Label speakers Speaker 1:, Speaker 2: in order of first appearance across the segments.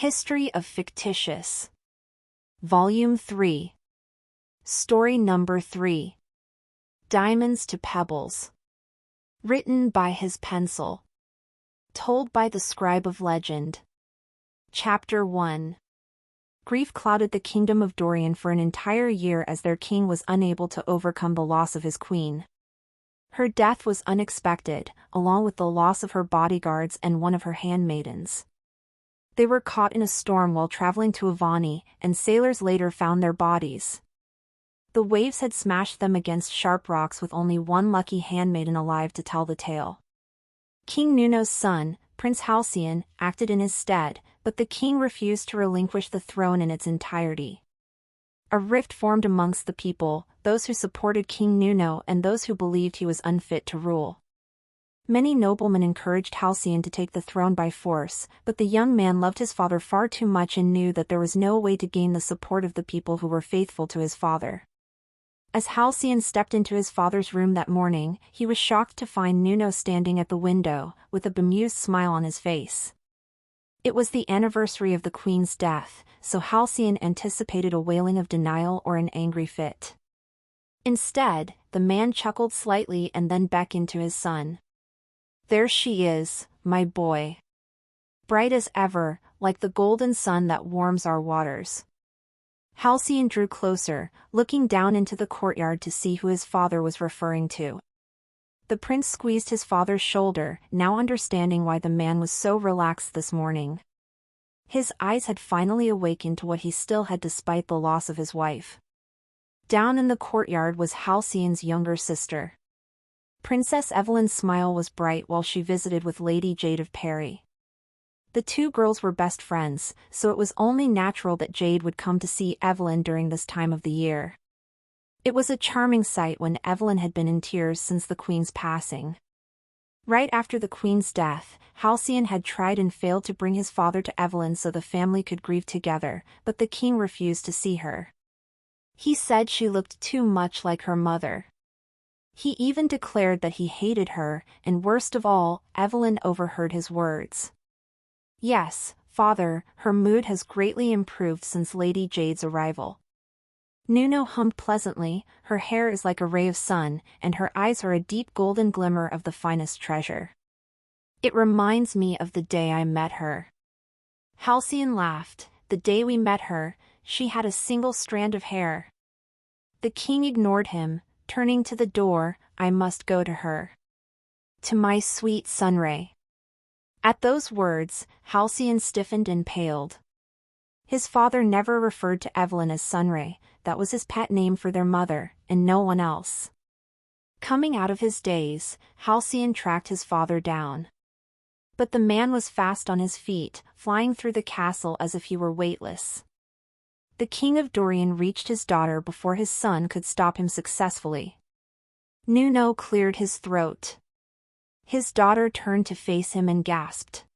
Speaker 1: History of Fictitious. Volume 3. Story number 3. Diamonds to Pebbles. Written by his pencil. Told by the scribe of legend. Chapter 1. Grief clouded the kingdom of Dorian for an entire year as their king was unable to overcome the loss of his queen. Her death was unexpected, along with the loss of her bodyguards and one of her handmaidens. They were caught in a storm while traveling to Avani, and sailors later found their bodies. The waves had smashed them against sharp rocks with only one lucky handmaiden alive to tell the tale. King Nuno's son, Prince Halcyon, acted in his stead, but the king refused to relinquish the throne in its entirety. A rift formed amongst the people, those who supported King Nuno and those who believed he was unfit to rule. Many noblemen encouraged Halcyon to take the throne by force, but the young man loved his father far too much and knew that there was no way to gain the support of the people who were faithful to his father. As Halcyon stepped into his father's room that morning, he was shocked to find Nuno standing at the window, with a bemused smile on his face. It was the anniversary of the queen's death, so Halcyon anticipated a wailing of denial or an angry fit. Instead, the man chuckled slightly and then beckoned to his son. "There she is, my boy. Bright as ever, like the golden sun that warms our waters." Halcyon drew closer, looking down into the courtyard to see who his father was referring to. The prince squeezed his father's shoulder, now understanding why the man was so relaxed this morning. His eyes had finally awakened to what he still had despite the loss of his wife. Down in the courtyard was Halcyon's younger sister. Princess Evelyn's smile was bright while she visited with Lady Jade of Perry. The two girls were best friends, so it was only natural that Jade would come to see Evelyn during this time of the year. It was a charming sight when Evelyn had been in tears since the queen's passing. Right after the queen's death, Halcyon had tried and failed to bring his father to Evelyn so the family could grieve together, but the king refused to see her. He said she looked too much like her mother. He even declared that he hated her, and worst of all, Evelyn overheard his words. "Yes, father, her mood has greatly improved since Lady Jade's arrival." Nuno hummed pleasantly, "Her hair is like a ray of sun, and her eyes are a deep golden glimmer of the finest treasure. It reminds me of the day I met her." Halcyon laughed. "The day we met her, she had a single strand of hair." The king ignored him, turning to the door. "I must go to her. To my sweet Sunray." At those words, Halcyon stiffened and paled. His father never referred to Evelyn as Sunray, that was his pet name for their mother, and no one else. Coming out of his daze, Halcyon tracked his father down. But the man was fast on his feet, flying through the castle as if he were weightless. The king of Dorian reached his daughter before his son could stop him successfully. Nuno cleared his throat. His daughter turned to face him and gasped.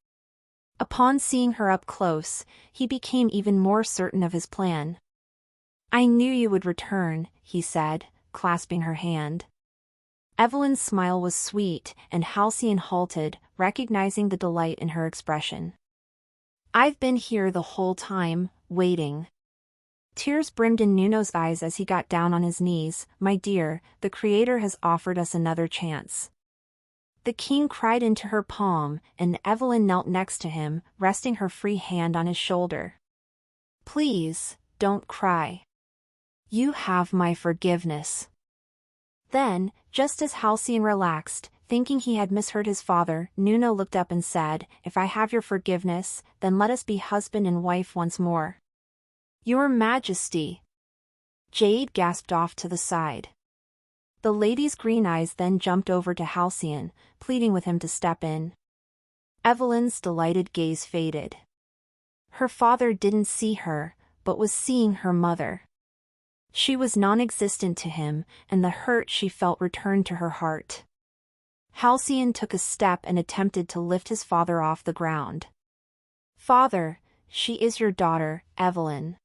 Speaker 1: Upon seeing her up close, he became even more certain of his plan. "I knew you would return," he said, clasping her hand. Evelyn's smile was sweet, and Halcyon halted, recognizing the delight in her expression. "I've been here the whole time, waiting." Tears brimmed in Nuno's eyes as he got down on his knees. "My dear, the Creator has offered us another chance." The king cried into her palm, and Evelyn knelt next to him, resting her free hand on his shoulder. "Please, don't cry. You have my forgiveness." Then, just as Halcyon relaxed, thinking he had misheard his father, Nuno looked up and said, "If I have your forgiveness, then let us be husband and wife once more." "Your Majesty!" Jade gasped off to the side. The lady's green eyes then jumped over to Halcyon, pleading with him to step in. Evelyn's delighted gaze faded. Her father didn't see her, but was seeing her mother. She was non-existent to him, and the hurt she felt returned to her heart. Halcyon took a step and attempted to lift his father off the ground. "Father, she is your daughter, Evelyn."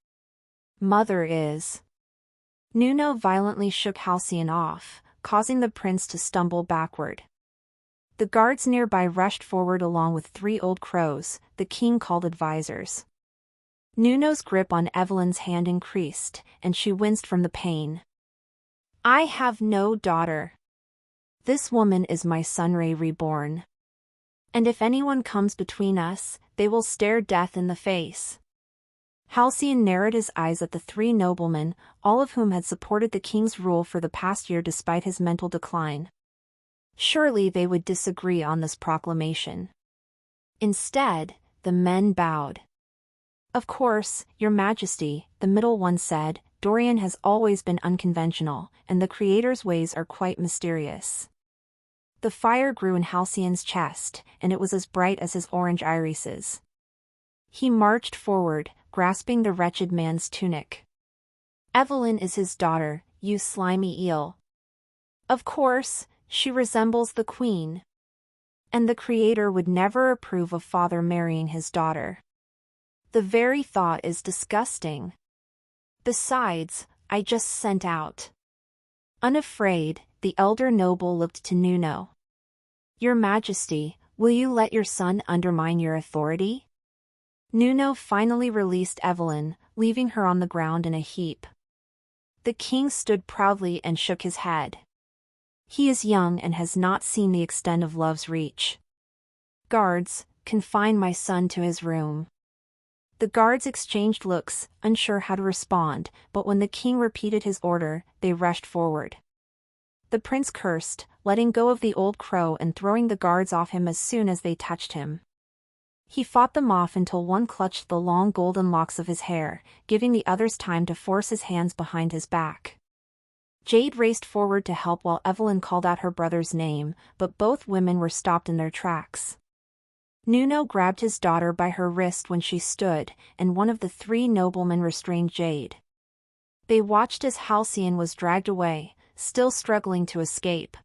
Speaker 1: "Mother is." Nuno violently shook Halcyon off, causing the prince to stumble backward. The guards nearby rushed forward along with 3 old crows, the king called advisors. Nuno's grip on Evelyn's hand increased, and she winced from the pain. I have no daughter. This woman is my Sunray reborn. And if anyone comes between us, they will stare death in the face. Halcyon narrowed his eyes at the three noblemen, all of whom had supported the king's rule for the past year despite his mental decline. Surely they would disagree on this proclamation. Instead, the men bowed. Of course, Your Majesty, the middle one said, Dorian has always been unconventional, and the Creator's ways are quite mysterious. The fire grew in Halcyon's chest, and it was as bright as his orange irises. He marched forward, grasping the wretched man's tunic. Evelyn is his daughter, you slimy eel. Of course, she resembles the queen. And the Creator would never approve of father marrying his daughter. The very thought is disgusting. Besides, I just sent out. Unafraid, the elder noble looked to Nuno. Your Majesty, will you let your son undermine your authority? Nuno finally released Evelyn, leaving her on the ground in a heap. The king stood proudly and shook his head. He is young and has not seen the extent of love's reach. Guards, confine my son to his room. The guards exchanged looks, unsure how to respond, but when the king repeated his order, they rushed forward. The prince cursed, letting go of the old crow and throwing the guards off him as soon as they touched him. He fought them off until one clutched the long golden locks of his hair, giving the others time to force his hands behind his back. Jade raced forward to help while Evelyn called out her brother's name, but both women were stopped in their tracks. Nuno grabbed his daughter by her wrist when she stood, and one of the three noblemen restrained Jade. They watched as Halcyon was dragged away, still struggling to escape.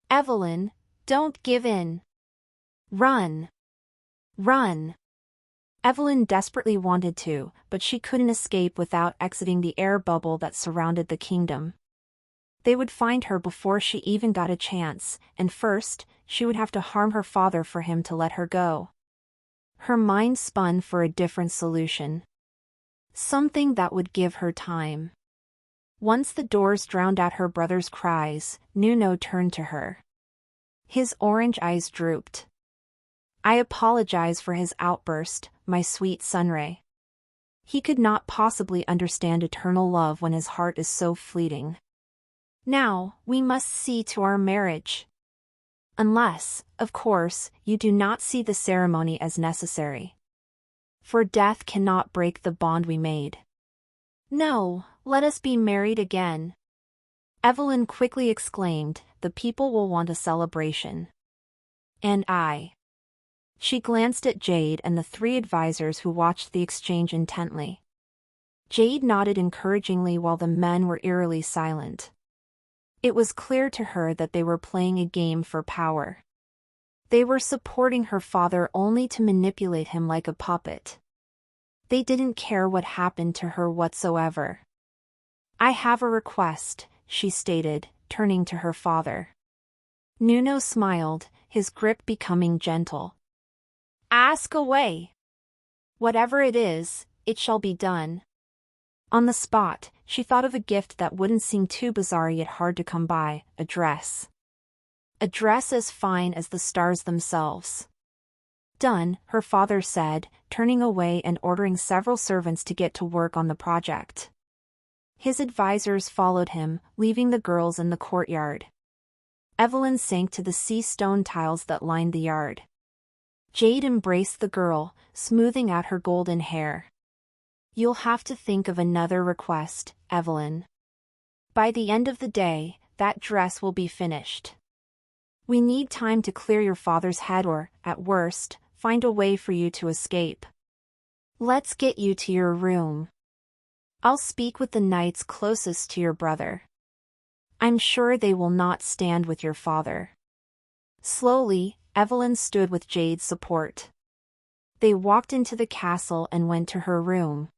Speaker 1: Evelyn, don't give in. Run. Run. Evelyn desperately wanted to, but she couldn't escape without exiting the air bubble that surrounded the kingdom. They would find her before she even got a chance, and first, she would have to harm her father for him to let her go. Her mind spun for a different solution. Something that would give her time. Once the doors drowned out her brother's cries, Nuno turned to her. His orange eyes drooped. I apologize for his outburst, my sweet Sunray. He could not possibly understand eternal love when his heart is so fleeting. Now, we must see to our marriage. Unless, of course, you do not see the ceremony as necessary. For death cannot break the bond we made. No, let us be married again. Evelyn quickly exclaimed, the people will want a celebration. And I. She glanced at Jade and the three advisors who watched the exchange intently. Jade nodded encouragingly while the men were eerily silent. It was clear to her that they were playing a game for power. They were supporting her father only to manipulate him like a puppet. They didn't care what happened to her whatsoever. I have a request, she stated, turning to her father. Nuno smiled, his grip becoming gentle. Ask away. Whatever it is, it shall be done. On the spot, she thought of a gift that wouldn't seem too bizarre yet hard to come by, a dress. A dress as fine as the stars themselves. Done, her father said, turning away and ordering several servants to get to work on the project. His advisors followed him, leaving the girls in the courtyard. Evelyn sank to the sea stone tiles that lined the yard. Jade embraced the girl, smoothing out her golden hair. You'll have to think of another request, Evelyn. By the end of the day, that dress will be finished. We need time to clear your father's head or, at worst, find a way for you to escape. Let's get you to your room. I'll speak with the knights closest to your brother. I'm sure they will not stand with your father. Slowly, Evelyn stood with Jade's support. They walked into the castle and went to her room.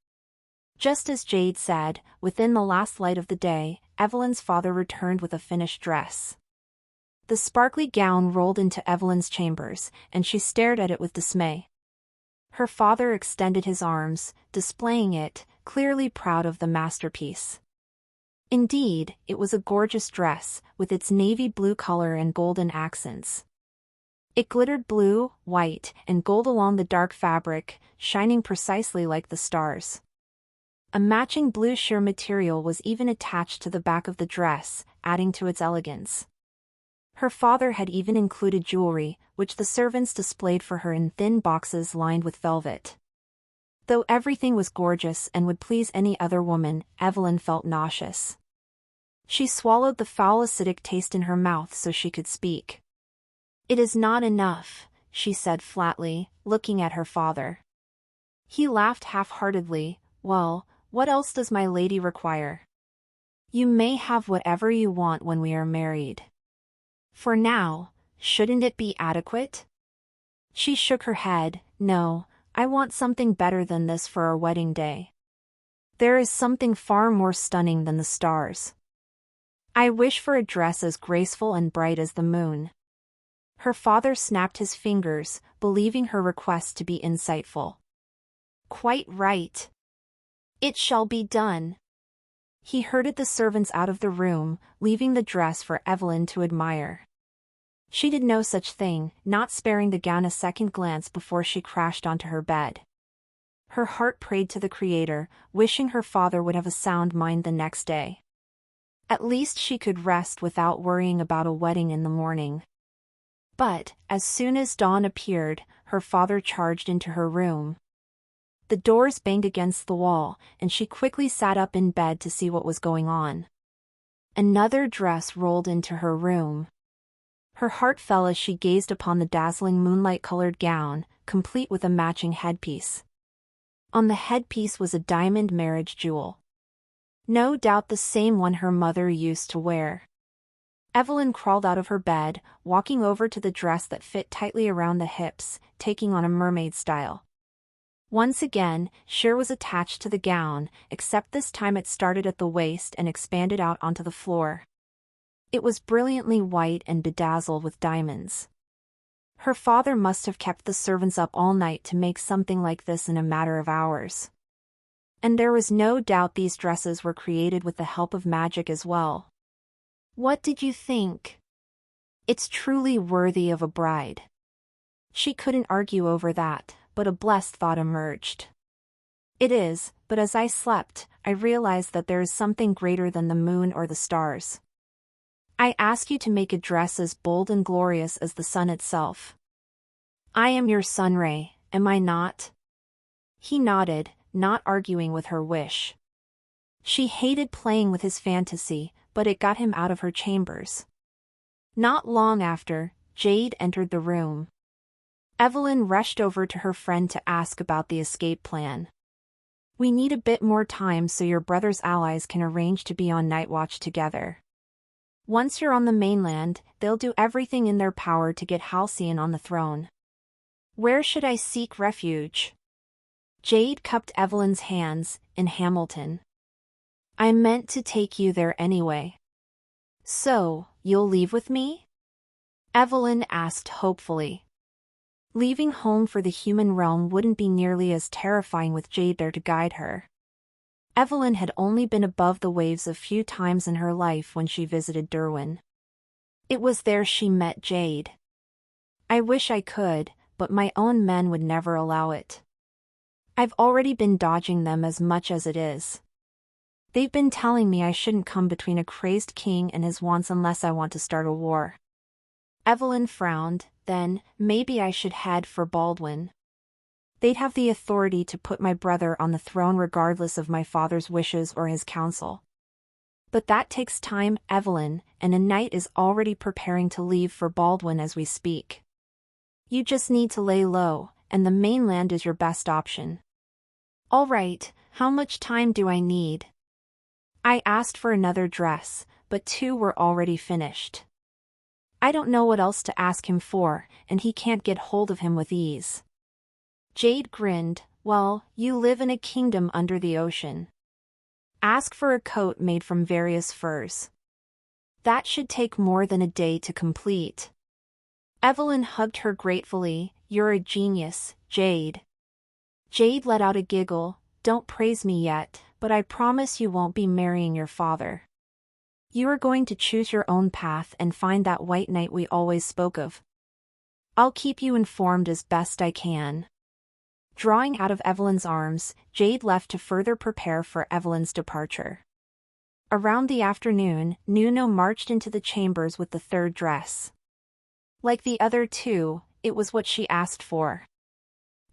Speaker 1: Just as Jade said, within the last light of the day, Evelyn's father returned with a finished dress. The sparkly gown rolled into Evelyn's chambers, and she stared at it with dismay. Her father extended his arms, displaying it, clearly proud of the masterpiece. Indeed, it was a gorgeous dress, with its navy blue color and golden accents. It glittered blue, white, and gold along the dark fabric, shining precisely like the stars. A matching blue sheer material was even attached to the back of the dress, adding to its elegance. Her father had even included jewelry, which the servants displayed for her in thin boxes lined with velvet. Though everything was gorgeous and would please any other woman, Evelyn felt nauseous. She swallowed the foul acidic taste in her mouth so she could speak. "It is not enough," she said flatly, looking at her father. He laughed half-heartedly. "Well, what else does my lady require? You may have whatever you want when we are married. For now, shouldn't it be adequate?" She shook her head. "No, I want something better than this for our wedding day. There is something far more stunning than the stars. I wish for a dress as graceful and bright as the moon." Her father snapped his fingers, believing her request to be insightful. "Quite right. It shall be done." He herded the servants out of the room, leaving the dress for Evelyn to admire. She did no such thing, not sparing the gown a second glance before she crashed onto her bed. Her heart prayed to the Creator, wishing her father would have a sound mind the next day. At least she could rest without worrying about a wedding in the morning. But, as soon as dawn appeared, her father charged into her room. The doors banged against the wall, and she quickly sat up in bed to see what was going on. Another dress rolled into her room. Her heart fell as she gazed upon the dazzling moonlight-colored gown, complete with a matching headpiece. On the headpiece was a diamond marriage jewel. No doubt the same one her mother used to wear. Evelyn crawled out of her bed, walking over to the dress that fit tightly around the hips, taking on a mermaid style. Once again, sheer was attached to the gown, except this time it started at the waist and expanded out onto the floor. It was brilliantly white and bedazzled with diamonds. Her father must have kept the servants up all night to make something like this in a matter of hours. And there was no doubt these dresses were created with the help of magic as well. What did you think? It's truly worthy of a bride. She couldn't argue over that, but a blessed thought emerged. It is, but as I slept, I realized that there is something greater than the moon or the stars. I ask you to make a dress as bold and glorious as the sun itself. I am your sun ray, am I not? He nodded, not arguing with her wish. She hated playing with his fantasy, but it got him out of her chambers. Not long after, Jade entered the room. Evelyn rushed over to her friend to ask about the escape plan. "We need a bit more time so your brother's allies can arrange to be on night watch together. Once you're on the mainland, they'll do everything in their power to get Halcyon on the throne. Where should I seek refuge?" Jade cupped Evelyn's hands. "In Hamilton. I meant to take you there anyway." "So, you'll leave with me?" Evelyn asked hopefully. Leaving home for the human realm wouldn't be nearly as terrifying with Jade there to guide her. Evelyn had only been above the waves a few times in her life when she visited Derwin. It was there she met Jade. "I wish I could, but my own men would never allow it. I've already been dodging them as much as it is. They've been telling me I shouldn't come between a crazed king and his wants unless I want to start a war." Evelyn frowned. "Then, maybe I should head for Baldwin. They'd have the authority to put my brother on the throne regardless of my father's wishes or his counsel. But that takes time, Evelyn, and a knight is already preparing to leave for Baldwin as we speak. You just need to lay low, and the mainland is your best option." "All right, how much time do I need?" "I asked for another dress, but 2 were already finished. I don't know what else to ask him for, and he can't get hold of him with ease." Jade grinned. "Well, you live in a kingdom under the ocean. Ask for a coat made from various furs. That should take more than a day to complete." Evelyn hugged her gratefully. "You're a genius, Jade. Jade let out a giggle. Don't praise me yet, but I promise you won't be marrying your father. You are going to choose your own path and find that white knight we always spoke of. I'll keep you informed as best I can. Drawing out of Evelyn's arms, Jade left to further prepare for Evelyn's departure. Around the afternoon, Nuno marched into the chambers with the third dress. Like the other two, it was what she asked for.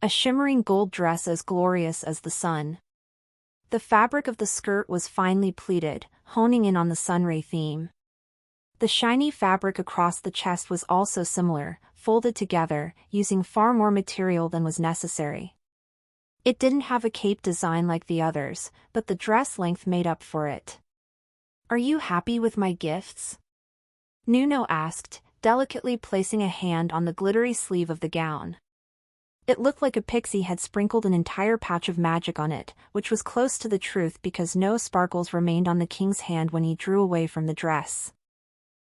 Speaker 1: A shimmering gold dress as glorious as the sun. The fabric of the skirt was finely pleated, honing in on the sunray theme. The shiny fabric across the chest was also similar, folded together, using far more material than was necessary. It didn't have a cape design like the others, but the dress length made up for it. Are you happy with my gifts? Nuno asked, delicately placing a hand on the glittery sleeve of the gown. It looked like a pixie had sprinkled an entire patch of magic on it, which was close to the truth because no sparkles remained on the king's hand when he drew away from the dress.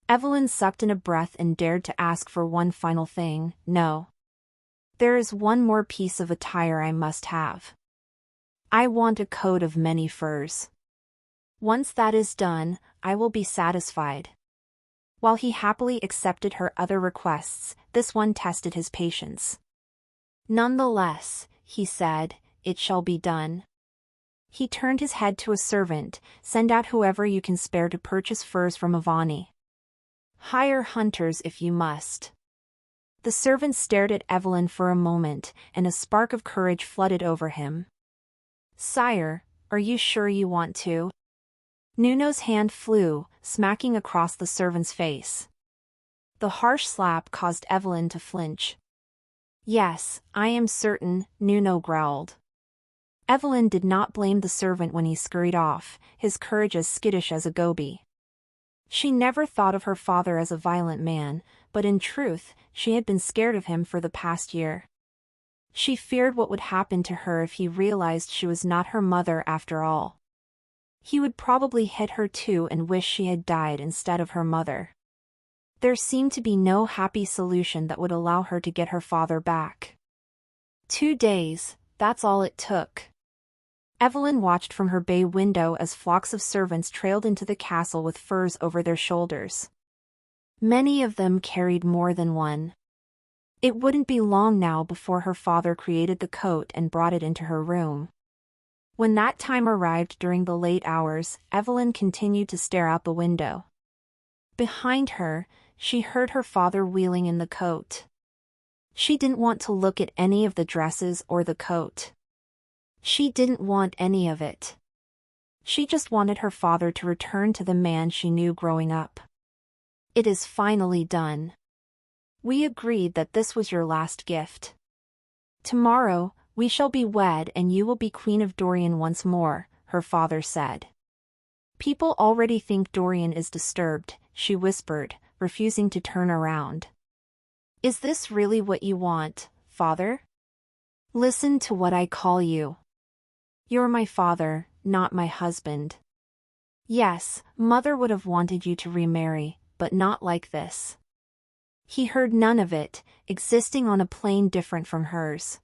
Speaker 1: Evelyn sucked in a breath and dared to ask for one final thing. No. There is one more piece of attire I must have. I want a coat of many furs. Once that is done, I will be satisfied. While he happily accepted her other requests, this one tested his patience. Nonetheless, he said, it shall be done. He turned his head to a servant. Send out whoever you can spare to purchase furs from Avani. Hire hunters if you must. The servant stared at Evelyn for a moment, and a spark of courage flooded over him. Sire, are you sure you want to? Nuno's hand flew, smacking across the servant's face. The harsh slap caused Evelyn to flinch. Yes, I am certain, Nuno growled. Evelyn did not blame the servant when he scurried off, his courage as skittish as a goby. She never thought of her father as a violent man, but in truth, she had been scared of him for the past year. She feared what would happen to her if he realized she was not her mother after all. He would probably hit her too and wish she had died instead of her mother. There seemed to be no happy solution that would allow her to get her father back. 2 days, that's all it took. Evelyn watched from her bay window as flocks of servants trailed into the castle with furs over their shoulders. Many of them carried more than one. It wouldn't be long now before her father created the coat and brought it into her room. When that time arrived during the late hours, Evelyn continued to stare out the window. Behind her, she heard her father wheeling in the coat. She didn't want to look at any of the dresses or the coat. She didn't want any of it. She just wanted her father to return to the man she knew growing up. It is finally done. We agreed that this was your last gift. Tomorrow, we shall be wed and you will be Queen of Dorian once more, her father said. People already think Dorian is disturbed, she whispered, refusing to turn around. Is this really what you want, father? Listen to what I call you. You're my father, not my husband. Yes, mother would have wanted you to remarry, but not like this. He heard none of it, existing on a plane different from hers.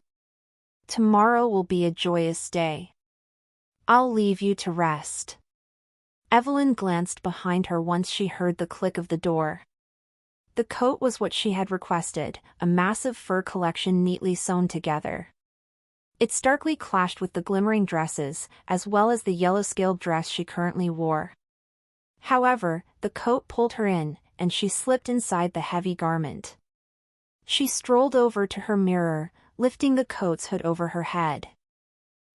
Speaker 1: Tomorrow will be a joyous day. I'll leave you to rest. Evelyn glanced behind her once she heard the click of the door. The coat was what she had requested, a massive fur collection neatly sewn together. It starkly clashed with the glimmering dresses, as well as the yellow-scaled dress she currently wore. However, the coat pulled her in, and she slipped inside the heavy garment. She strolled over to her mirror, lifting the coat's hood over her head.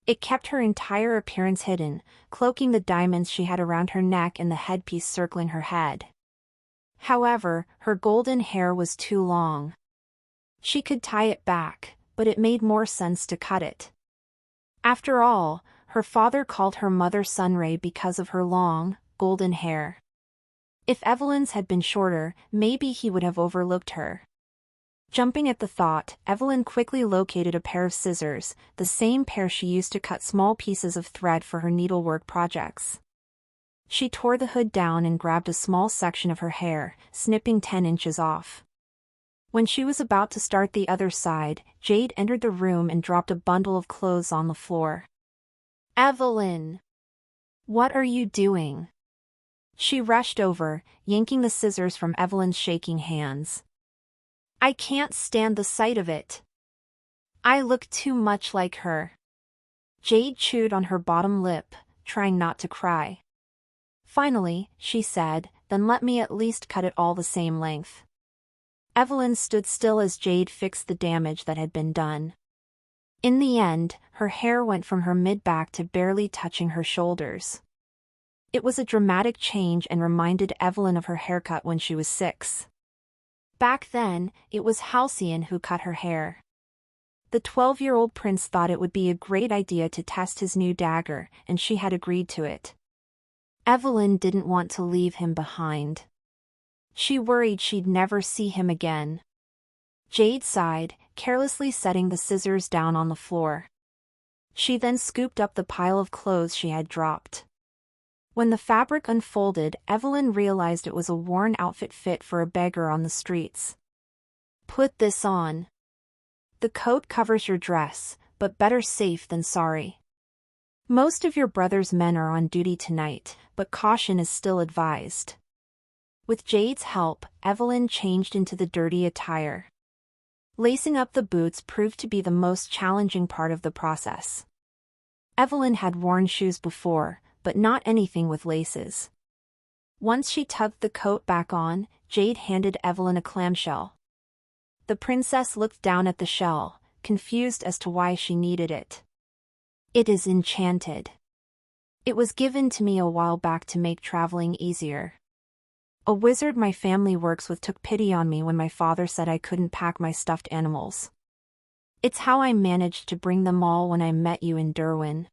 Speaker 1: It kept her entire appearance hidden, cloaking the diamonds she had around her neck and the headpiece circling her head. However, her golden hair was too long. She could tie it back, but it made more sense to cut it. After all, her father called her mother Sunray because of her long, golden hair. If Evelyn's had been shorter, maybe he would have overlooked her. Jumping at the thought, Evelyn quickly located a pair of scissors, the same pair she used to cut small pieces of thread for her needlework projects. She tore the hood down and grabbed a small section of her hair, snipping 10 inches off. When she was about to start the other side, Jade entered the room and dropped a bundle of clothes on the floor. "Evelyn! What are you doing?" She rushed over, yanking the scissors from Evelyn's shaking hands. "I can't stand the sight of it. I look too much like her." Jade chewed on her bottom lip, trying not to cry. "Finally," she said, "then let me at least cut it all the same length." Evelyn stood still as Jade fixed the damage that had been done. In the end, her hair went from her mid-back to barely touching her shoulders. It was a dramatic change and reminded Evelyn of her haircut when she was 6. Back then, it was Halcyon who cut her hair. The 12-year-old prince thought it would be a great idea to test his new dagger, and she had agreed to it. Evelyn didn't want to leave him behind. She worried she'd never see him again. Jade sighed, carelessly setting the scissors down on the floor. She then scooped up the pile of clothes she had dropped. When the fabric unfolded, Evelyn realized it was a worn outfit fit for a beggar on the streets. "Put this on. The coat covers your dress, but better safe than sorry. Most of your brother's men are on duty tonight, but caution is still advised." With Jade's help, Evelyn changed into the dirty attire. Lacing up the boots proved to be the most challenging part of the process. Evelyn had worn shoes before, but not anything with laces. Once she tugged the coat back on, Jade handed Evelyn a clamshell. The princess looked down at the shell, confused as to why she needed it. "It is enchanted. It was given to me a while back to make traveling easier. A wizard my family works with took pity on me when my father said I couldn't pack my stuffed animals. It's how I managed to bring them all when I met you in Derwin."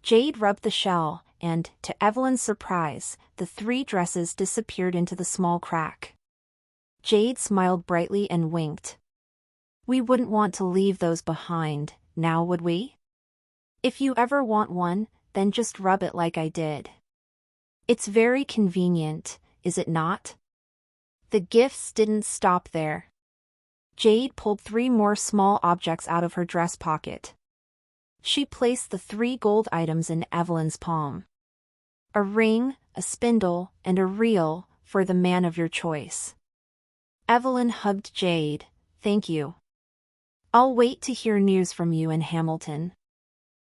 Speaker 1: Jade rubbed the shell, and, to Evelyn's surprise, the 3 dresses disappeared into the small crack. Jade smiled brightly and winked. "We wouldn't want to leave those behind, now would we? If you ever want one, then just rub it like I did. It's very convenient, is it not?" The gifts didn't stop there. Jade pulled 3 more small objects out of her dress pocket. She placed the 3 gold items in Evelyn's palm. A ring, a spindle, and a reel, for the man of your choice. Evelyn hugged Jade. "Thank you. I'll wait to hear news from you in Hamilton."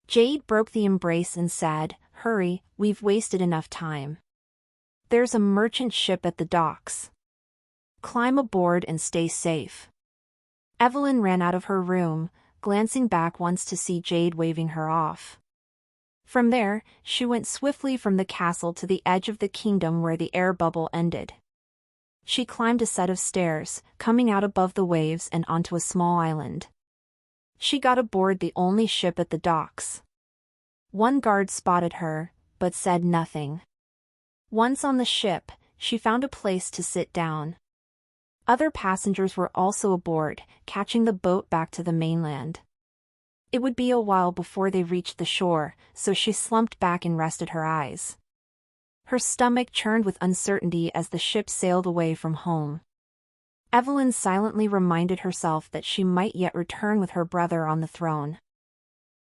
Speaker 1: Jade broke the embrace and said, "Hurry, we've wasted enough time. There's a merchant ship at the docks. Climb aboard and stay safe." Evelyn ran out of her room, glancing back once to see Jade waving her off. From there, she went swiftly from the castle to the edge of the kingdom where the air bubble ended. She climbed a set of stairs, coming out above the waves and onto a small island. She got aboard the only ship at the docks. One guard spotted her, but said nothing. Once on the ship, she found a place to sit down. Other passengers were also aboard, catching the boat back to the mainland. It would be a while before they reached the shore, so she slumped back and rested her eyes. Her stomach churned with uncertainty as the ship sailed away from home. Evelyn silently reminded herself that she might yet return with her brother on the throne.